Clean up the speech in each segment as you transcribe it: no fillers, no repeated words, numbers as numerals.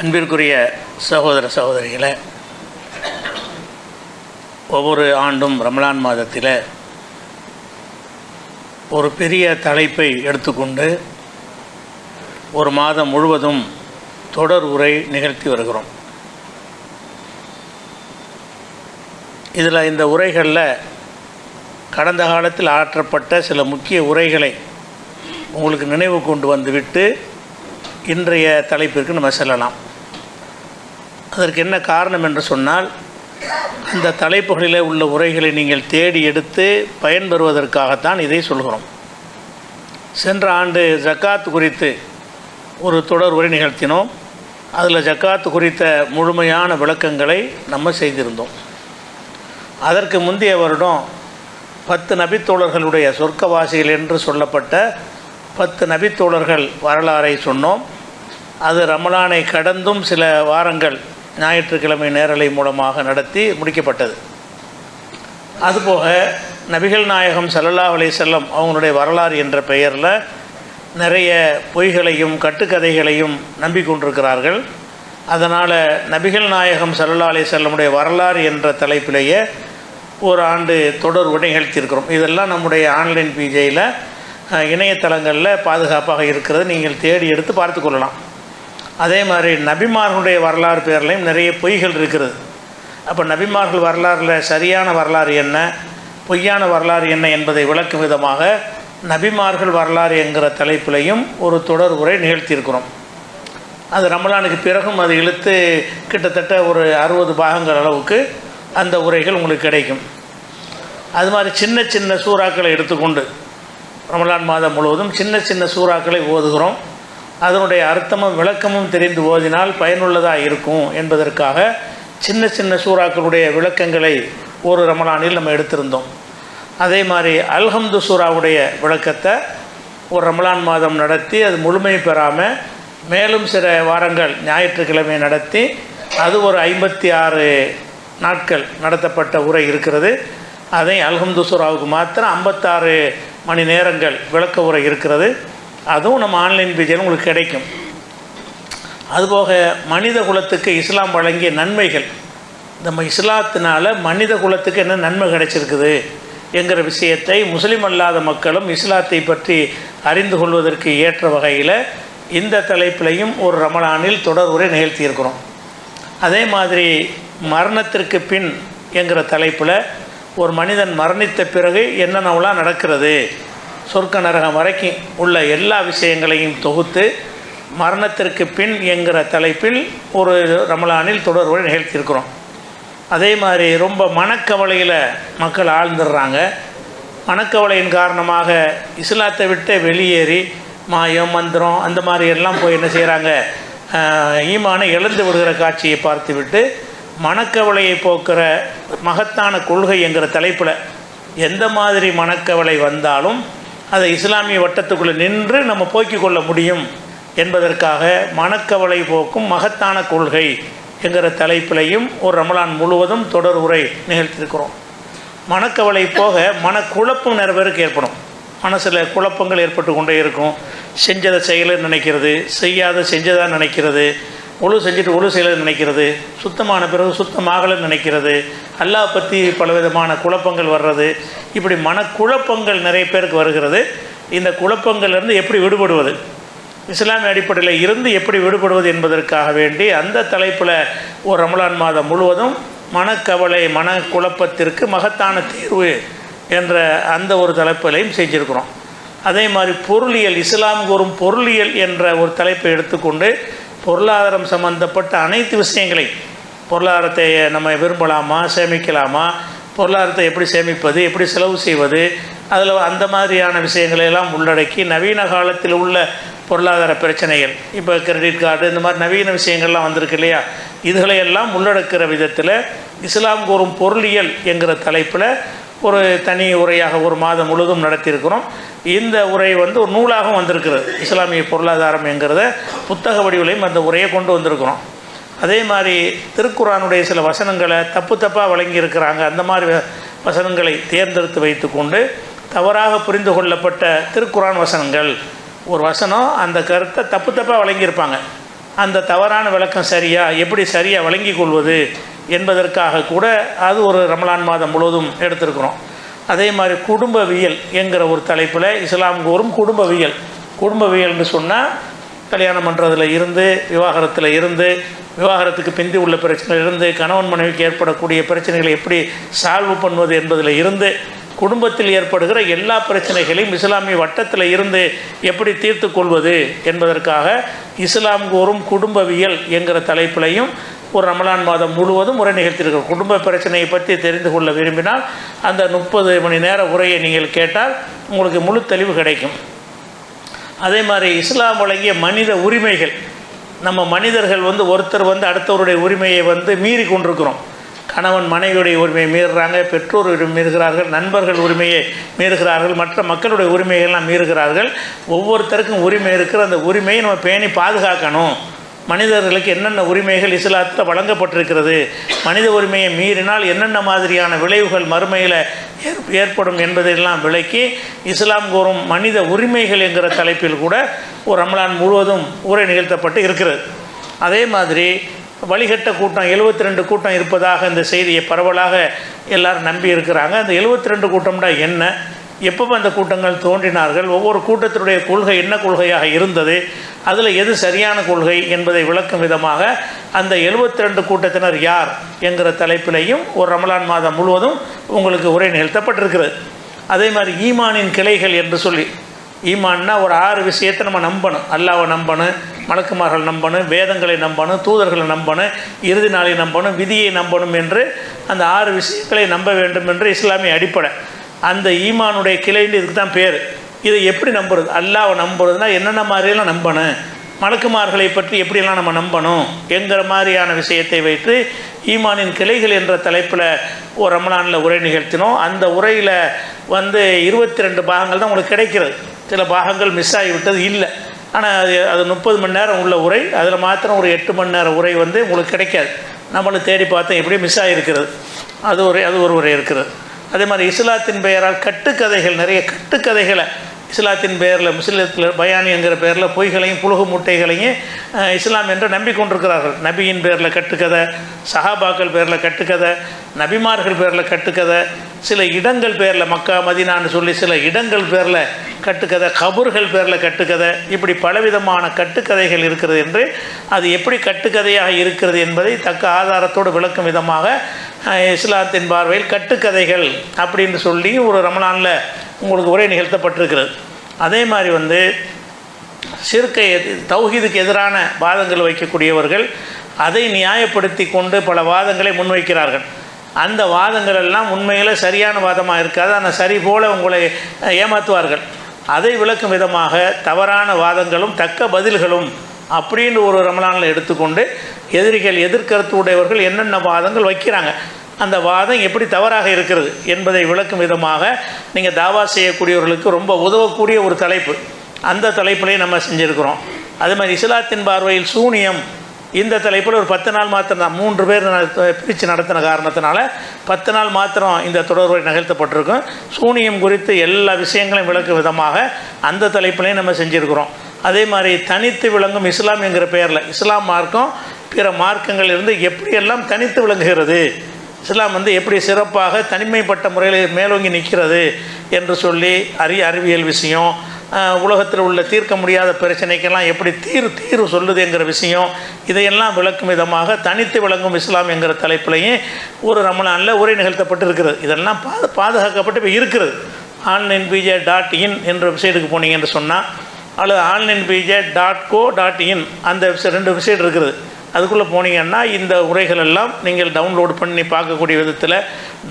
அன்பிற்குரிய சகோதர சகோதரிகளை, ஒவ்வொரு ஆண்டும் ரமலான் மாதத்தில் ஒரு பெரிய தலைப்பை எடுத்துக்கொண்டு ஒரு மாதம் முழுவதும் தொடர் உரை நிகழ்த்தி வருகிறோம். இதில் இந்த உரைகளில் கடந்த காலத்தில் ஆற்றப்பட்ட சில முக்கிய உரைகளை உங்களுக்கு நினைவு கொண்டு வந்துவிட்டு இன்றைய தலைப்பிற்கு நம்ம செல்லலாம். அதற்கு என்ன காரணம் என்று சொன்னால், அந்த தலைப்புகளில் உள்ள உரைகளை நீங்கள் தேடி எடுத்து பயன்பெறுவதற்காகத்தான் இதை சொல்கிறோம். சென்ற ஆண்டு ஜக்காத் குறித்து ஒரு தொடர் உரை நிகழ்த்தினோம். அதில் ஜக்காத் குறித்த முழுமையான விளக்கங்களை நம்ம செய்திருந்தோம். அதற்கு முந்தைய வருடம் 10 நபித்தோழர்களுடைய சொர்க்கவாசிகள் என்று சொல்லப்பட்ட 10 நபித்தோழர்கள் வரலாறை சொன்னோம். அது ரமலானை கடந்தும் சில வாரங்கள் ஞாயிற்றுக்கிழமை நேரலை மூலமாக நடத்தி முடிக்கப்பட்டது. அதுபோக நபிகள் நாயகம் ஸல்லல்லாஹு அலைஹி வஸல்லம் அவங்களுடைய வரலாறு என்ற பெயரில் நிறைய பொய்களையும் கட்டுக்கதைகளையும் நம்பிக்கொண்டிருக்கிறார்கள். அதனால் நபிகள் நாயகம் ஸல்லல்லாஹு அலைஹி வஸல்லமுடைய வரலாறு என்ற தலைப்பிலேயே ஒரு ஆண்டு தொடர் உரை நிகழ்த்தியிருக்கிறோம். இதெல்லாம் நம்முடைய ஆன்லைன் பிஜேயில் இணையதளங்களில் பாதுகாப்பாக இருக்கிறது. நீங்கள் தேடி எடுத்து பார்த்து கொள்ளலாம். அதே மாதிரி நபிமார்களுடைய வரலாறு பேர்லையும் நிறைய பொய்கள் இருக்கிறது. அப்போ நபிமார்கள் வரலாறில் சரியான வரலாறு என்ன, பொய்யான வரலாறு என்ன என்பதை விளக்கும் விதமாக நபிமார்கள் வரலாறு என்கிற தலைப்பிலையும் ஒரு தொடர் உரை நிகழ்த்தியிருக்கிறோம். அது ரமலானுக்கு பிறகும் அது இழுத்து கிட்டத்தட்ட ஒரு 60 பாகங்கள் அளவுக்கு அந்த உரைகள் உங்களுக்கு கிடைக்கும். அது மாதிரி சின்ன சின்ன சூறாக்களை எடுத்துக்கொண்டு ரமலான் மாதம் முழுவதும் சின்ன சின்ன சூறாக்களை ஓதுகிறோம். அதனுடைய அர்த்தமும் விளக்கமும் தெரிந்து ஓதினால் பயனுள்ளதாக இருக்கும் என்பதற்காக சின்ன சின்ன சூறாக்களுடைய விளக்கங்களை ஒரு ரமலானில் நம்ம எடுத்திருந்தோம். அதே மாதிரி அல்ஹம்து சூறாவுடைய விளக்கத்தை ஒரு ரமலான் மாதம் நடத்தி அது முழுமை பெறாமல் மேலும் சில வாரங்கள் ஞாயிற்றுக்கிழமை நடத்தி அது ஒரு 56 நாட்கள் நடத்தப்பட்ட உரை இருக்கிறது. அதை அல்ஹம்து சூறாவுக்கு மாத்திரம் 56 மணி நேரங்கள் விளக்க உரை இருக்கிறது. அதுவும் நம்ம ஆன்லைன் பேஜில் உங்களுக்கு கிடைக்கும். அதுபோக மனித குலத்துக்கு இஸ்லாம் வழங்கிய நன்மைகள், நம்ம இஸ்லாத்தினால் மனித குலத்துக்கு என்ன நன்மை கிடைச்சிருக்குது என்கிற விஷயத்தை முஸ்லீம் அல்லாத மக்களும் இஸ்லாத்தை பற்றி அறிந்து கொள்வதற்கு ஏற்ற வகையில் இந்த தலைப்பிலையும் ஒரு ரமலானில் தொடர் உரை நிகழ்த்தியிருக்கிறோம். அதே மாதிரி மரணத்திற்கு பின் என்கிற தலைப்பில் ஒரு மனிதன் மரணித்த பிறகு என்னென்னலாம் நடக்கிறது, சொர்க்க நரகம் வரைக்கும் உள்ள எல்லா விஷயங்களையும் தொகுத்து மரணத்திற்கு பின் என்கிற தலைப்பில் ஒரு ரமலானில் தொடர் உரை நிகழ்த்தியிருக்கிறோம். அதே மாதிரி ரொம்ப மனக்கவலையில் மக்கள் ஆழ்ந்துடுறாங்க. மனக்கவலையின் காரணமாக இஸ்லாத்தை விட்டு வெளியேறி மாயம் மந்திரம் அந்த மாதிரி எல்லாம் போய் என்ன செய்கிறாங்க, ஈமானை இழந்து விடுகிற காட்சியை பார்த்துவிட்டு மனக்கவலையை போக்குற மகத்தான கொள்கை என்கிற தலைப்பில் எந்த மாதிரி மனக்கவலை வந்தாலும் அதை இஸ்லாமிய வட்டத்துக்குள்ளே நின்று நம்ம போக்கிக் கொள்ள முடியும் என்பதற்காக மனக்கவலை போக்கும் மகத்தான கொள்கை என்கிற தலைப்பிலையும் ஒரு ரமலான் முழுவதும் தொடர் உரை நிகழ்த்தியிருக்கிறோம். மனக்கவலை போக மனக்குழப்பம் நிறைய பேருக்கு ஏற்படும். மனசில் குழப்பங்கள் ஏற்பட்டு கொண்டே இருக்கும். செஞ்சதை செய்யலைன்னு நினைக்கிறது, செய்யாத செஞ்சதாக நினைக்கிறது, ஒழு செஞ்சுட்டு ஒழு செய்யலைன்னு நினைக்கிறது, சுத்தமான பிறகு சுத்தமாகலைன்னு நினைக்கிறது, அல்லாஹ் பற்றி பலவிதமான குழப்பங்கள் வர்றது. இப்படி மனக்குழப்பங்கள் நிறைய பேருக்கு வருகிறது. இந்த குழப்பங்கள்லேருந்து எப்படி விடுபடுவது, இஸ்லாமிய அடிப்படையில் இருந்து எப்படி விடுபடுவது என்பதற்காக வேண்டி அந்த தலைப்பில் ஒரு ரமலான் மாதம் முழுவதும் மனக்கவலை மனக்குழப்பத்திற்கு மகத்தான தீர்வு என்ற அந்த ஒரு தலைப்பிலையும் செஞ்சுருக்கிறோம். அதே மாதிரி பொருளியல், இஸ்லாம் கூறும் பொருளியல் என்ற ஒரு தலைப்பை எடுத்துக்கொண்டு பொருளாதாரம் சம்பந்தப்பட்ட அனைத்து விஷயங்களை, பொருளாதாரத்தை நம்ம விரும்பலாமா, சேமிக்கலாமா, பொருளாதாரத்தை எப்படி சேமிப்பது, எப்படி செலவு செய்வது, அதில் அந்த மாதிரியான விஷயங்களையெல்லாம் உள்ளடக்கி நவீன காலத்தில் உள்ள பொருளாதார பிரச்சனைகள், இப்போ கிரெடிட் கார்டு இந்த மாதிரி நவீன விஷயங்கள்லாம் வந்திருக்கு இல்லையா, இதுகளையெல்லாம் உள்ளடக்கிற விதத்தில் இஸ்லாம் கூறும் பொருளியல் என்கிற தலைப்பில் ஒரு தனி உரையாக ஒரு மாதம் முழுவதும் நடத்தியிருக்கிறோம். இந்த உரை ஒரு நூலாகவும் வந்திருக்கிறது. இஸ்லாமிய பொருளாதாரம் என்கிறத புத்தக வடிவிலையும் அந்த உரையை கொண்டு வந்திருக்கிறோம். அதே மாதிரி திருக்குர்ஆனுடைய சில வசனங்களை தப்பாக வழங்கியிருக்கிறாங்க. அந்த மாதிரி வசனங்களை தேர்ந்தெடுத்து வைத்து கொண்டு தவறாக புரிந்து கொள்ளப்பட்ட திருக்குர்ஆன் வசனங்கள், ஒரு வசனம் அந்த கருத்தை தப்பாக வழங்கியிருப்பாங்க. அந்த தவறான விளக்கம் சரியா, எப்படி சரியாக வழங்கி கொள்வது என்பதற்காக கூட அது ஒரு ரமலான் மாதம் முழுவதும் எடுத்திருக்கிறோம். அதே மாதிரி குடும்பவியல் என்கிற ஒரு தலைப்பில் இஸ்லாம் கூறும் குடும்பவியல். குடும்பவியல்னு சொன்னால் கல்யாணம் பண்ணுறதுல இருந்து, விவாகரத்தில் இருந்து, விவாகரத்துக்கு பிந்தி உள்ள பிரச்சனையில் இருந்து, கணவன் மனைவிக்கு ஏற்படக்கூடிய பிரச்சனைகளை எப்படி சால்வ் பண்ணுவது என்பதில் இருந்து, குடும்பத்தில் ஏற்படுகிற எல்லா பிரச்சனைகளையும் இஸ்லாமிய வட்டத்தில் இருந்து எப்படி தீர்த்து கொள்வது என்பதற்காக இஸ்லாம் கூறும் குடும்பவியல் என்கிற தலைப்பிலையும் ஒரு ரமலான் மாதம் முழுவதும் உரை நிகழ்த்தியிருக்கிறோம். குடும்ப பிரச்சனையை பற்றி தெரிந்து கொள்ள விரும்பினால் அந்த 30 மணி நேர உரையை நீங்கள் கேட்டால் உங்களுக்கு முழு தெளிவு கிடைக்கும். அதே மாதிரி இஸ்லாம் வழங்கிய மனித உரிமைகள், நம்ம மனிதர்கள் ஒருத்தர் அடுத்தவருடைய உரிமையை மீறி கொண்டிருக்கிறோம். கணவன் மனைவியுடைய உரிமையை மீறுறாங்க, பெற்றோர் மீறுகிறார்கள், நண்பர்கள் உரிமையை மீறுகிறார்கள், மற்ற மக்களுடைய உரிமைகள்லாம் மீறுகிறார்கள். ஒவ்வொருத்தருக்கும் உரிமை இருக்கிற அந்த உரிமையை நம்ம பேணி பாதுகாக்கணும். மனிதர்களுக்கு என்னென்ன உரிமைகள் இஸ்லாத்தில் வழங்கப்பட்டிருக்கிறது, மனித உரிமையை மீறினால் என்னென்ன மாதிரியான விளைவுகள் மறுமையில் ஏற்படும் என்பதையெல்லாம் விளக்கி இஸ்லாம் கூறும் மனித உரிமைகள் என்கிற தலைப்பில் கூட ஒரு ரமலான் முழுவதும் உரை நிகழ்த்தப்பட்டு இருக்கிறது. அதே மாதிரி வழிகட்ட கூட்டம் 72 கூட்டம் இருப்பதாக இந்த செய்தியை பரவலாக எல்லாரும் நம்பி இருக்கிறாங்க. அந்த 72 கூட்டம்டா என்ன, எப்போ அந்த கூட்டங்கள் தோன்றினார்கள், ஒவ்வொரு கூட்டத்தினுடைய கொள்கை என்ன கொள்கையாக இருந்தது, அதில் எது சரியான கொள்கை என்பதை விளக்கும் விதமாக அந்த 72 கூட்டத்தினர் யார் என்கிற தலைப்பிலையும் ஒரு ரமலான் மாதம் முழுவதும் உங்களுக்கு உரை நிகழ்த்தப்பட்டிருக்கிறது. அதே மாதிரி ஈமானின் கிளைகள் என்று சொல்லி, ஈமான்னா ஒரு 6 விஷயத்தை நம்ம நம்பணும். அல்லாஹ்வை நம்பணும், மலக்குமார்கள் நம்பணும், வேதங்களை நம்பணும், தூதர்களை நம்பணும், இறுதி நாளை நம்பணும், விதியை நம்பணும் என்று அந்த 6 விஷயங்களை நம்ப வேண்டும் என்று இஸ்லாமிய அடிப்படை. அந்த ஈமானுடைய கிளைன்னு இதுக்கு தான் பேர். இதை எப்படி நம்புறது? அல்லாஹ்வை நம்புறதுனா என்னென்ன மாதிரியெல்லாம் நம்பணும், மலக்குமார்களை பற்றி எப்படியெல்லாம் நம்ம நம்பணும் என்கிற மாதிரியான விஷயத்தை வைத்து ஈமானின் கிளைகள் என்ற தலைப்பில் ஒரு ரமலானில் உரை நிகழ்த்தினோம். அந்த உரையில் 22 பாகங்கள் தான் உங்களுக்கு கிடைக்கிறது. சில பாகங்கள் மிஸ் ஆகிவிட்டது இல்லை. ஆனால் அது 30 மணி நேரம் உள்ள உரை. அதில் மாத்திரம் ஒரு 8 மணி நேரம் உரை உங்களுக்கு கிடைக்காது. நம்மளும் தேடி பார்த்தோம், எப்படி மிஸ் ஆகிருக்கிறது. அது ஒரு உரை இருக்கிறது. அதே மாதிரி இஸ்லாத்தின் பெயரால் கட்டுக்கதைகள், நிறைய கட்டுக்கதைகளை இஸ்லாத்தின் பெயரில், முஸ்லித்தில் பயானி என்கிற பெயரில் பொய்களையும் புழுகு மூட்டைகளையும் இஸ்லாம் என்று நம்பிக்கொண்டிருக்கிறார்கள். நபியின் பேரில் கட்டுக்கதை, சஹாபாக்கள் பேரில் கட்டுக்கதை, நபிமார்கள் பேரில் கட்டுக்கதை, சில இடங்கள் பேரில் மக்கா மதீனான்னு சொல்லி சில இடங்கள் பேரில் கட்டுக்கதை, கபூர்கள் பேரில் கட்டுக்கதை, இப்படி பலவிதமான கட்டுக்கதைகள் இருக்கிறது என்று அது எப்படி கட்டுக்கதையாக இருக்கிறது என்பதை தக்க ஆதாரத்தோடு விளக்கும் விதமாக இஸ்லாத்தின் பார்வையில் கட்டுக்கதைகள் அப்படின்னு சொல்லி ஒரு ரமலானில் உங்களுக்கு உரை நிகழ்த்தப்பட்டிருக்கிறது. அதே மாதிரி ஷிர்கை, தௌஹீதுக்கு எதிரான வாதங்கள் வைக்கக்கூடியவர்கள் அதை நியாயப்படுத்தி கொண்டு பல வாதங்களை முன்வைக்கிறார்கள். அந்த வாதங்கள் எல்லாம் உண்மையில் சரியான வாதமாக இருக்காது. ஆனால் சரி போல உங்களை ஏமாற்றுவார்கள். அதை விளக்கும் விதமாக தவறான வாதங்களும் தக்க பதில்களும் அப்படின்னு ஒரு ரமலானில் எடுத்துக்கொண்டு எதிரிகள், எதிர்கருத்து உடையவர்கள் என்னென்ன வாதங்கள் வைக்கிறாங்க, அந்த வாதம் எப்படி தவறாக இருக்கிறது என்பதை விளக்கும் விதமாக நீங்கள் தாவா செய்யக்கூடியவர்களுக்கு ரொம்ப உதவக்கூடிய ஒரு தலைப்பு. அந்த தலைப்பிலே நம்ம செஞ்சுருக்கிறோம். அதே மாதிரி இஸ்லாத்தின் பார்வையில் சூனியம், இந்த தலைப்பில் ஒரு 10 நாள் மாத்திரம் தான், 3 பேர் பிரித்து நடத்தின காரணத்தினால 10 நாள் மாத்திரம் இந்த தொடர்பை நிகழ்த்தப்பட்டிருக்கும். சூனியம் குறித்து எல்லா விஷயங்களையும் விளக்கும் விதமாக அந்த தலைப்பிலையும் நம்ம செஞ்சுருக்கிறோம். அதே மாதிரி தனித்து விளங்கும் இஸ்லாம் என்கிற பெயரில் இஸ்லாம் மார்க்கம் பிற மார்க்கங்கள் இருந்து எப்படியெல்லாம் தனித்து விளங்குகிறது, இஸ்லாம் எப்படி சிறப்பாக தனிமைப்பட்ட முறையில் மேலோங்கி நிற்கிறது என்று சொல்லி அறிவியல் விஷயம், உலகத்தில் உள்ள தீர்க்க முடியாத பிரச்சனைக்கெல்லாம் எப்படி தீர்வு சொல்லுது என்கிற விஷயம், இதையெல்லாம் விளக்கும் விதமாக தனித்து விளங்கும் இஸ்லாம் என்கிற தலைப்பிலையும் ஒரு ரமலானில் உரை நிகழ்த்தப்பட்டு இருக்கிறது. இதெல்லாம் பாதுகாக்கப்பட்டு இப்போ இருக்கிறது. onlinebj.in என்ற வெப்சைட்டுக்கு போனீங்கன்னு சொன்னால், அல்லது onlinebj.co.in அந்த 2 வெப்சைட் இருக்குது. அதுக்குள்ளே போனீங்கன்னா இந்த உரைகள் எல்லாம் நீங்கள் டவுன்லோடு பண்ணி பார்க்கக்கூடிய விதத்தில்,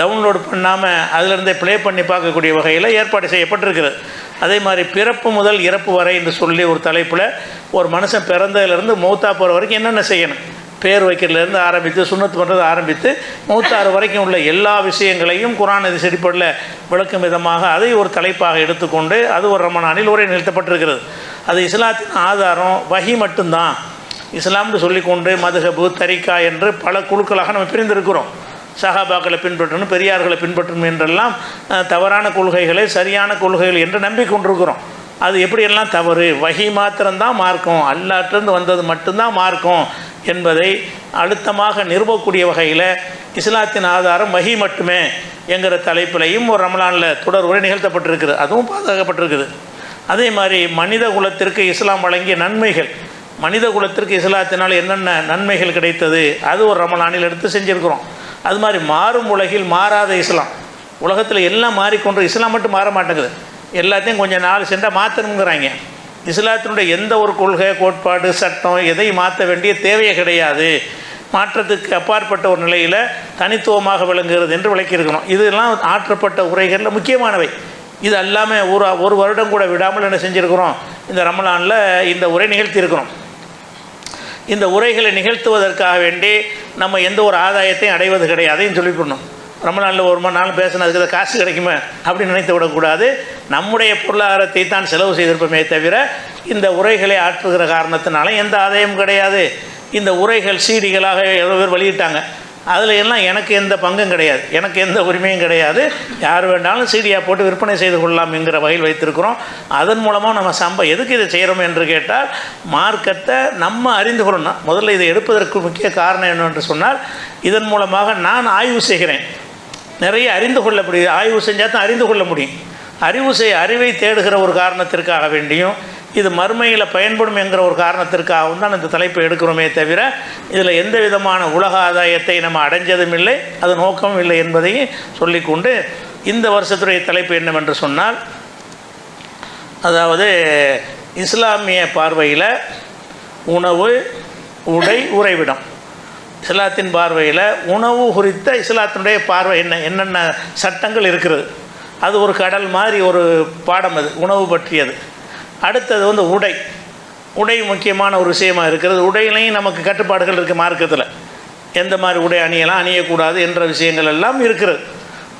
டவுன்லோடு பண்ணாமல் அதிலிருந்தே ப்ளே பண்ணி பார்க்கக்கூடிய வகையில் ஏற்பாடு செய்யப்பட்டிருக்கிறது. அதே மாதிரி பிறப்பு முதல் இறப்பு வரை என்று சொல்லி ஒரு தலைப்பில் ஒரு மனுஷன் பிறந்ததுலேருந்து மௌத்தா போகிற வரைக்கும் என்னென்ன செய்யணும், பேர் வைக்கிறதுலேருந்து ஆரம்பித்து சுன்னத்து பண்ணுறது ஆரம்பித்து மௌத்தாறு வரைக்கும் உள்ள எல்லா விஷயங்களையும் குர்ஆன் ஹதீஸ் அடிப்படையில் விளக்கும் விதமாக அதை ஒரு தலைப்பாக எடுத்துக்கொண்டு அது ஒரு ரமலானில் உரை நிகழ்த்தப்பட்டிருக்கிறது. அது இஸ்லாத்தின் ஆதாரம் வஹி மட்டும்தான். இஸ்லாம்னு சொல்லிக்கொண்டு மதுஹபு, தரிகா என்று பல குழுக்களாக நம்ம பிரிந்திருக்கிறோம். சஹாபாக்களை பின்பற்றணும், பெரியார்களை பின்பற்றணும் என்றெல்லாம் தவறான கொள்கைகளை சரியான கொள்கைகள் என்று நம்பிக்கொண்டிருக்கிறோம். அது எப்படியெல்லாம் தவறு, வஹி மாத்திரம்தான் மார்க்கம், அல்லாஹ்விலிருந்து வந்தது மட்டும்தான் மார்க்கம் என்பதை அழுத்தமாக நிறுவக்கூடிய வகையில் இஸ்லாத்தின் ஆதாரம் வஹி மட்டுமே என்கிற தலைப்பிலையும் ஒரு ரமலானில் தொடர் உரை நிகழ்த்தப்பட்டிருக்குது, அதுவும் பாதுகாக்கப்பட்டிருக்குது. அதே மாதிரி மனித குலத்திற்கு இஸ்லாம் வழங்கிய நன்மைகள், மனித குலத்திற்கு இஸ்லாத்தினால் என்னென்ன நன்மைகள் கிடைத்தது, அது ஒரு ரமலானில் எடுத்து செஞ்சுருக்கிறோம். அது மாதிரி மாறும் உலகில் மாறாத இஸ்லாம், உலகத்தில் எல்லாம் மாறிக்கொண்டு இஸ்லாம் மட்டும் மாற மாட்டேங்குது, எல்லாத்தையும் கொஞ்சம் நாள் சென்றால் மாற்றணுங்கிறாங்க. இஸ்லாத்தினுடைய எந்த ஒரு கொள்கை, கோட்பாடு, சட்டம் எதையும் மாற்ற வேண்டிய தேவையே கிடையாது, மாற்றத்துக்கு அப்பாற்பட்ட ஒரு நிலையில் தனித்துவமாக விளங்குகிறது என்று விளக்கியிருக்கணும். இதெல்லாம் ஆற்றப்பட்ட உரைகளில் முக்கியமானவை. இது எல்லாமே ஒரு வருடம் கூட விடாமல் என்ன செஞ்சுருக்கிறோம், இந்த ரமலானில் இந்த உரை நிகழ்த்தியிருக்கிறோம். இந்த உரைகளை நிகழ்த்துவதற்காக வேண்டி நம்ம எந்த ஒரு ஆதாயத்தையும் அடைவது கிடையாதுன்னு சொல்லிவிடணும். ரமலானில் ஒரு மணி நாள் பேசினதுக்கு காசு கிடைக்குமே அப்படின்னு நினைத்து விடக்கூடாது. நம்முடைய பொருளாதாரத்தை தான் செலவு செய்திருப்போமே தவிர இந்த உரைகளை ஆற்றுகிற காரணத்தினால எந்த ஆதாயமும் கிடையாது. இந்த உரைகள் சீடிகளாக எவ்வளோ பேர் வெளியிட்டாங்க, அதில் எல்லாம் எனக்கு எந்த பங்கும் கிடையாது, எனக்கு எந்த உரிமையும் கிடையாது. யார் வேண்டாலும் சீடியாக போட்டு விற்பனை செய்து கொள்ளலாம் என்கிற வகையில் வைத்திருக்கிறோம். அதன் மூலமாக நம்ம எதுக்கு இதை செய்கிறோம் என்று கேட்டால், மார்க்கத்தை நம்ம அறிந்து கொள்ளணும். முதல்ல இதை எடுப்பதற்கு முக்கிய காரணம் என்னவென்று சொன்னால், இதன் மூலமாக நான் ஆய்வு செய்கிறேன், நிறைய அறிந்து கொள்ள முடியும். ஆய்வு செஞ்சால் தான் அறிந்து கொள்ள முடியும். அறிவை தேடுகிற ஒரு காரணத்திற்காக வேண்டியும், இது மறுமையில் பயன்படும் என்கிற ஒரு காரணத்திற்காகவும் தான் இந்த தலைப்பை எடுக்கிறோமே தவிர இதில் எந்த விதமான உலக ஆதாயத்தை நம்ம அடைஞ்சதும் இல்லை, அது நோக்கமும் இல்லை என்பதையும் சொல்லிக்கொண்டு, இந்த வருஷத்துடைய தலைப்பு என்னவென்று சொன்னால், அதாவது இஸ்லாமிய பார்வையில் உணவு, உடை, உறைவிடம். இஸ்லாத்தின் பார்வையில் உணவு குறித்த இஸ்லாத்தினுடைய பார்வை என்னென்ன சட்டங்கள் இருக்கிறது, அது ஒரு கடல் மாதிரி ஒரு பாடம், அது உணவு பற்றியது. அடுத்தது உடை முக்கியமான ஒரு விஷயமாக இருக்கிறது. உடையிலையும் நமக்கு கட்டுப்பாடுகள் இருக்குது மார்க்கத்தில், எந்த மாதிரி உடை அணியலாம், அணியக்கூடாது என்ற விஷயங்கள் எல்லாம் இருக்கிறது.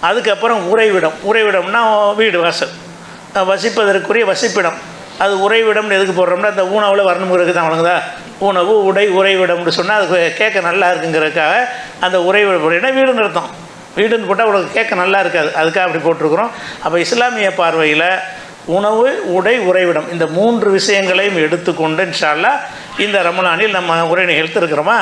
அதுக்கப்புறம் உறைவிடம்னா வீடு வாசல், வசிப்பதற்குரிய வசிப்பிடம். அது உறைவிடம்னு எதுக்கு போடுறோம்னா, அந்த ஊனவில் வரணுங்கிறதுக்கு தான் வழங்குதா. உணவு, உடை, உறைவிடம்னு சொன்னால் அது கேட்க நல்லா இருக்குங்கிறதுக்காக அந்த உறைவிடம் வீடுன்னு அர்த்தம். வீடுன்னு போட்டால் உங்களுக்கு கேட்க நல்லா இருக்காது, அதுக்காக அப்படி போட்டிருக்கிறோம். அப்போ இஸ்லாமிய பார்வையில் உணவு, உடை, உறைவிடம் இந்த 3 விஷயங்களையும் எடுத்துக்கொண்டு இன்ஷா அல்லாஹ் இந்த ரமலானில் நம்ம உரை நிகழ்த்திருக்கிறோமா.